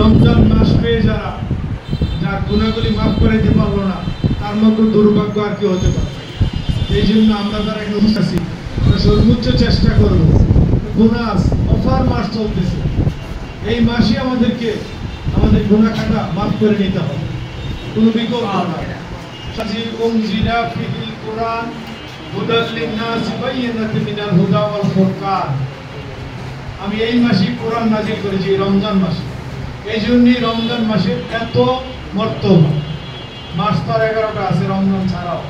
রমজান মাস পেয়ে যার গুণাগুলি মাফ করে দিতে পারলো না, তার মতো দুর্ভাগ্য আর কি হতে পারে। এই জন্য আমরা যারা এখানে আছি আমরা সর্বোচ্চ চেষ্টা করবো। বোনাস অফার মাস চলতেছে, এই মাসে আমাদেরকে আমাদের গুনাহ খাতা মাফ করে নিতে হবে, কোনো বিকল্প নাই। কোরআন হুদাল লিন-নাস বায়িনাতিন মিনাল হুদা ওয়াল ফুরকান। আমি এই মাসে কোরআন নাযিল করেছি, রমজান মাসে। এই জন্যই রমজান মাসে এত মর্তবা। মাস তার 11টা আছে রমজান ছাড়াও,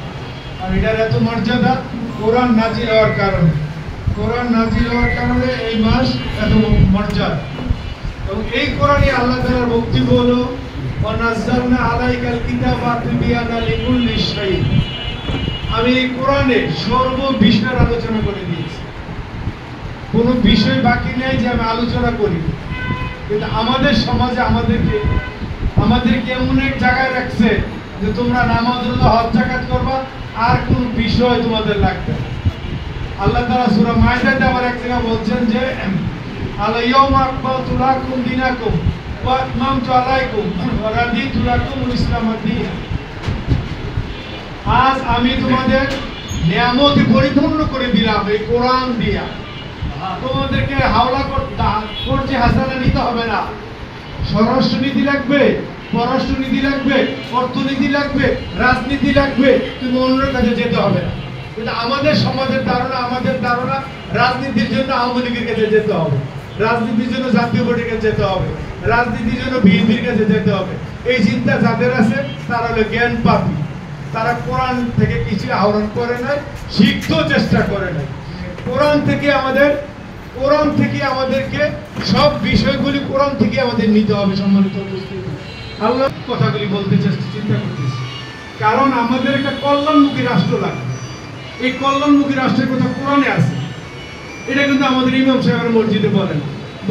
আর এটার এত মর্যাদা কোরআন নাযিল হওয়ার কারণে। কোরআন নাযিল হওয়ার কারণে এই মাস এত মর্যাদা। এবং এই কোরআনে আল্লাহ তাআলার বক্তব্য হলো ওয়ানাজ্জালনা আলাইকাল কিতাবা তিবয়ানা লিকুল্লি শাই। আমি এই কোরআনে সর্ব বিষয়ের আলোচনা করে দিয়েছি, কোনো বিষয় বাকি নেই যে আমি আলোচনা করি। কিন্তু আমাদের সমাজে আমাদেরকে এমন এক জায়গায় রাখছে যে তোমরা নামাজ রোজা হজ যাকাত করবা, আর কোন বিষয় তোমাদের লাগবে না। আল্লাহ তাআলা সূরা মাইদাতে আবার এক জায়গায় বলছেন যে আল-ইয়াউমা আকমালতু লাকুম দীনাকুম ওয়া আতমামতু আলাইকুম ওয়া রাদিতু লাকুমুল ইসলামা দীনা। আজ আমি তোমাদের নিয়ামতে পরিপূর্ণ করে দিলাম এই কোরআন দিয়া। তোমাদেরকে হাওলা করতে হাসানা নিতে হবে না। স্বরাষ্ট্রনীতি লাগবে, পররাষ্ট্রনীতি লাগবে, অর্থনীতি লাগবে, রাজনীতি লাগবে, তুমি অন্যের কাছে যেতে হবে না। কিন্তু আমাদের সমাজের ধারণা রাজনীতির জন্য আওয়ামী লীগের কাছে যেতে হবে, রাজনীতির জন্য জাতীয় পার্টির কাছে যেতে হবে, রাজনীতির জন্য বিএনপির কাছে যেতে হবে। এই চিন্তা যাদের আছে তারা হলো জ্ঞান পাপী। তারা কোরআন থেকে কিছু আহরণ করে নাই, শিখতেও চেষ্টা করে নাই। কোরআন থেকে আমাদেরকে সব বিষয়গুলি কোরআন থেকে আমাদের নিতে হবে। সম্মানিত উপস্থিতি, আল্লাহ কথাগুলি বলতে চিন্তা করতেছি, কারণ আমাদের একটা কল্যাণমুখী রাষ্ট্র লাগবে। এই কল্যাণমুখী রাষ্ট্রের কথা কোরআনে আছে। এটা কিন্তু আমাদের ইমাম সাহেবের মসজিদে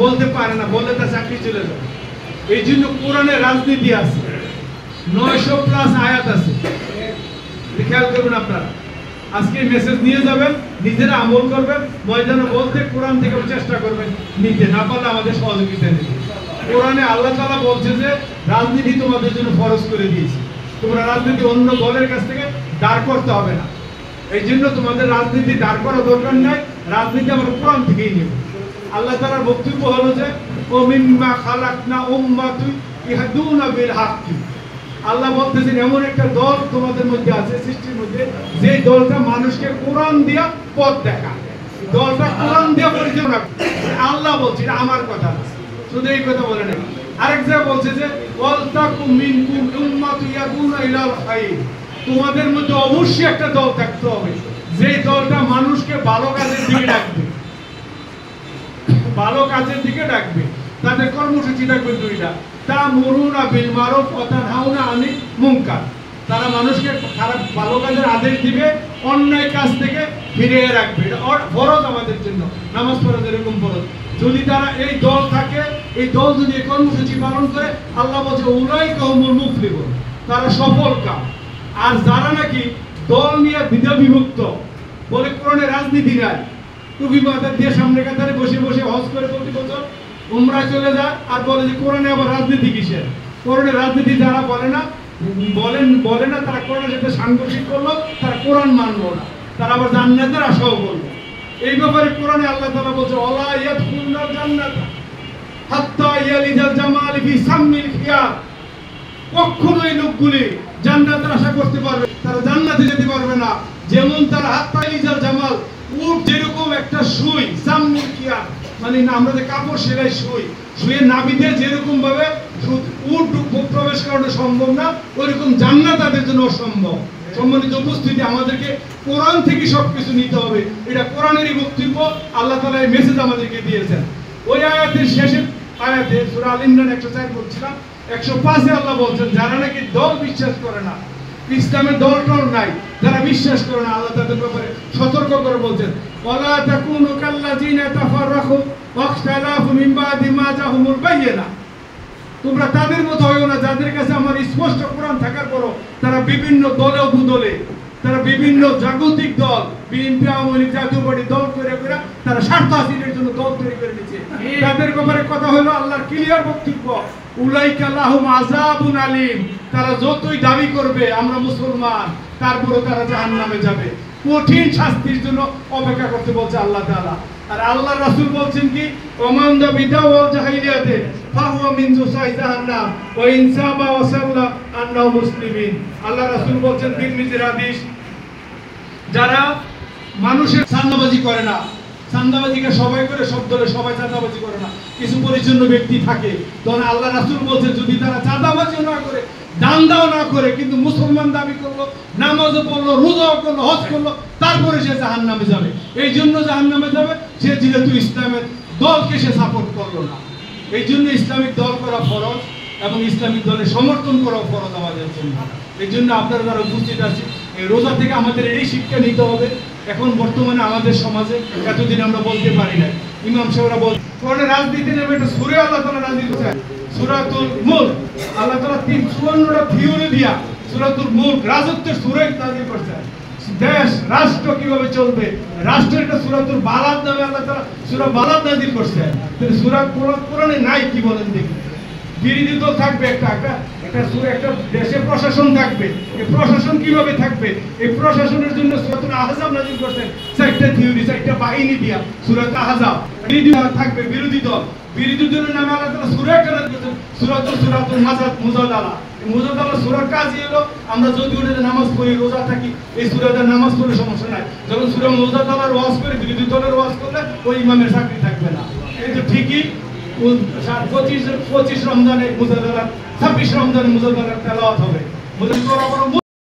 বলতে পারে না, বললে তার চাকরি চলে যাবে। এই জন্য কোরআনে রাজনীতি আছে, 900+ আয়াত আছে। খেয়াল করবেন আপনারা, আজকে মেসেজ নিয়ে যাবেন, নিজেরা আমল করবেন, ময়দানে বলতে কোরআন থেকে চেষ্টা করবেন নিতে, না পারলে আমাদের সহযোগিতা নিতে। কোরআনে আল্লাহ তাআলা বলছে যে রাজনীতি তোমাদের জন্য ফরজ করে দিয়েছি, তোমরা রাজনীতি অন্য দলের কাছ থেকে দাঁড় করতে হবে না। এই জন্য তোমাদের রাজনীতি দাঁড় করা দরকার নাই, রাজনীতি আমরা কোরআন থেকেই নেব। আল্লাহ তাআলার বক্তব্য হলো যে ও মিম্মা খালাকনা উম্মাতুন ইয়াহদুনা বিল হাক্কি। আল্লাহ বলতেছেন এমন একটা দল তোমাদের মধ্যে আছে, সৃষ্টির মধ্যে, যে দলটা মানুষকে কোরআন দিয়া পথ দেখায়, দলটা কোরআন দিয়া পরিচালনা। আল্লাহ বলছে, এটা আমার কথা, শুধু এই কথা বলে নাই। আরেক জায়গায় বলছে যে ওয়ালতাকুম মিনকুম উম্মাতুন ইয়াদুনা ইলাল খায়র। তোমাদের মধ্যে অবশ্যই একটা দল থাকতে হবে, যে দলটা মানুষকে ভালো কাজের দিকে ডাকবে, ভালো কাজের দিকে ডাকবে। তাদের কর্মসূচি থাকবে দুইটা, তা'মুরুনা বিল মারুফ ওয়া তানহাউনা আনিল মুনকার। তারা মানুষকে খারাপ ভালো কাজের আদেশ দিবে, অন্যায় কাজ থেকে ফিরিয়ে রাখবে। এটা ফরজ আমাদের জন্য, নামাজ পড়া যেরকম ফরজ। যদি তারা এই দল থাকে, এই দল যদি এই কর্মসূচি পালন করে, আল্লাহ বলছে উলাইকা হুমুল মুফলিহুন, তারা সফল কাম। আর যারা নাকি দল নিয়ে বিভক্ত, বলে কোরআনে রাজনীতি নাই, টুপি মাথা দিয়ে সামনে কাতারে বসে বসে হজ করে প্রতি বছর উমরা চলে যায়, আর বলে যে কোরআনে আবার রাজনীতি কিসের। কোরআনে রাজনীতি যারা বলে না তারা কোরআনের সাথে সাংঘর্ষিক করলো, তারা কোরআন মানলো না, তারা আবার জান্নাতের আশাও করলো। এই ব্যাপারে কোরআনে আল্লাহ তাআলা বলছে ওয়ালা ইয়াদখুলুনাল জান্নাতা হাত্তা ইয়ালিজাল জামাল ফি সাম্মিল খিয়ার। কখনো এই লোকগুলি জান্নাতের আশা করতে পারবে, তারা জান্নাতে যেতে পারবে না। যেমন তারা হাত্তা ইয়ালিজাল জামাল, উট যেরকম একটা সুই, সাম্মিল খিয়ার মানে আমরা যে কাপড় সেলাই সুইয়ের নাভিতে যেরকম ভাবে উট প্রবেশ করানো সম্ভব না, ওইরকম জান্নাত তাদের জন্য অসম্ভব। সম্মানিত উপস্থিতি, আমাদেরকে কোরআন থেকে সবকিছু নিতে হবে। এটা কোরআনেরই বক্তব্য, আল্লাহ তাআলা এই মেসেজ আমাদেরকে দিয়েছেন। ওই আয়াতের শেষের আয়াতে সূরা আল ইমরান 104 পড়ছিলাম, 105-এ আল্লাহ বলছেন যারা নাকি দল বিশ্বাস করে না, ইসলামের দল নাই, যারা বিশ্বাস করে না, আল্লাহ তাদের ব্যাপারে সতর্ক করে বলছেন ওয়ালা তাকুনু কাল্লাযিনা তাফাররাকু ওয়াখতালাফু মিন বাদি মা জাহুমুল বায়িনা। তোমরা তাদের মতো হইও না যাদের কাছে আমার স্পষ্ট কোরআন থাকার পরও তারা বিভিন্ন দলে উপদলে, তারা বিভিন্ন জাগতিক দল, বিএনপি, আওয়ামী লীগ, জাতীয় পার্টি দল করে তারা স্বার্থ হাসিলের জন্য দল তৈরি করে নিচ্ছে। তাদের ব্যাপারে কথা হলো আল্লাহর ক্লিয়ার বক্তব্য উলাইকা লাহুম আযাবুন আলীম, তারা যতই দাবি করবে আমরা মুসলমান, তারপরেও তারা জাহান্নামে যাবে, কঠিন শাস্তির জন্য অপেক্ষা করতে বলছে আল্লাহ তাআলা। আর আল্লাহ রাসূল বলছেন কি, ওমান দা বিদা ওয়াল জাহিলিয়াতে ফাহুয়া মিন জুসাই জাহান্নাম ওয়া ইনসাবা ওয়া সাল্লা আন্নাহু মুসলিমিন। আল্লাহ রাসূল বলছেন তিরমিজির হাদিস, যারা মানুষের চাঁদাবাজি করে না, চাঁদাবাজিকে সবাই করে, সব দলে সবাই চাঁদাবাজি করে না, কিছু পরিচ্ছন্ন ব্যক্তি থাকে, তখন আল্লাহ রাসূল বলছেন যদি তারা চাঁদাবাজিও না করে, দান্দাও না করে, কিন্তু মুসলমান দাবি করলো, নামাজও পড়লো, রোজাও করলো, হজ করলো, তারপরে সে জাহান্নামে যাবে। এই জন্য জাহান্নামে যাবে সে যেহেতু ইসলামের দলকে সে সাপোর্ট করলো না। এই জন্য ইসলামিক দল করা ফরজ এবং ইসলামিক দলের সমর্থন করা ফরজ আমাদের জন্য। এই জন্য আপনারা যারা উপস্থিত আছেন, এই রোজা থেকে আমাদের এই শিক্ষা নিতে হবে। এখন বর্তমানে আমাদের সমাজে এতদিন আমরা বলতে পারি না, ইমাম সাহেবরা বল কোন রাজনীতি নেবে, একটা সূরা আল্লাহ তাআলা নাযিল করেছেন, সূরাতুল মুলক। আল্লাহ তাআলা 54টা থিওরি দিয়া সূরাতুল মুলক রাজত্বের সূরা নাযিল করেছেন। দেশ রাষ্ট্র কিভাবে চলবে, রাষ্ট্রের একটা সূরাতুল বালাদ নামে আল্লাহ তাআলা সূরা বালাদ নাযিল করেছেন। কিন্তু সূরা কোরআনে নাই, কি বলেন দেখি। বিরোধী দল থাকবে, একটা দেশে প্রশাসন থাকবে, এই প্রশাসন কিভাবে থাকবে, এই প্রশাসনের জন্য সূরাতুল আহজাব নাযিল করেছেন, 4টা থিওরি, 4টা বাহিনী দিয়া সূরাত আহজাব। বিরোধী দল থাকবে, বিরোধী দলের নামে আল্লাহ তাআলা সূরা একটা নাযিল করেছেন, সূরাতুল মুজাদালা। মুজাদালা সূরার কাজই হলো আমরা যদি ওটাতে নামাজ পড়ি, রোজা থাকি, এই সূরাতে নামাজ পড়লে সমস্যা নাই। যখন সূরা মুজাদালার ওয়াজ করে বিরোধী দলের ওয়াজ করলে ওই ইমামের চাকরি থাকবে না। এই তো ঠিকই 25 রমজানে মুজাদালা, 26 রমজানে মুজাদালার তেলাওয়াত হবে।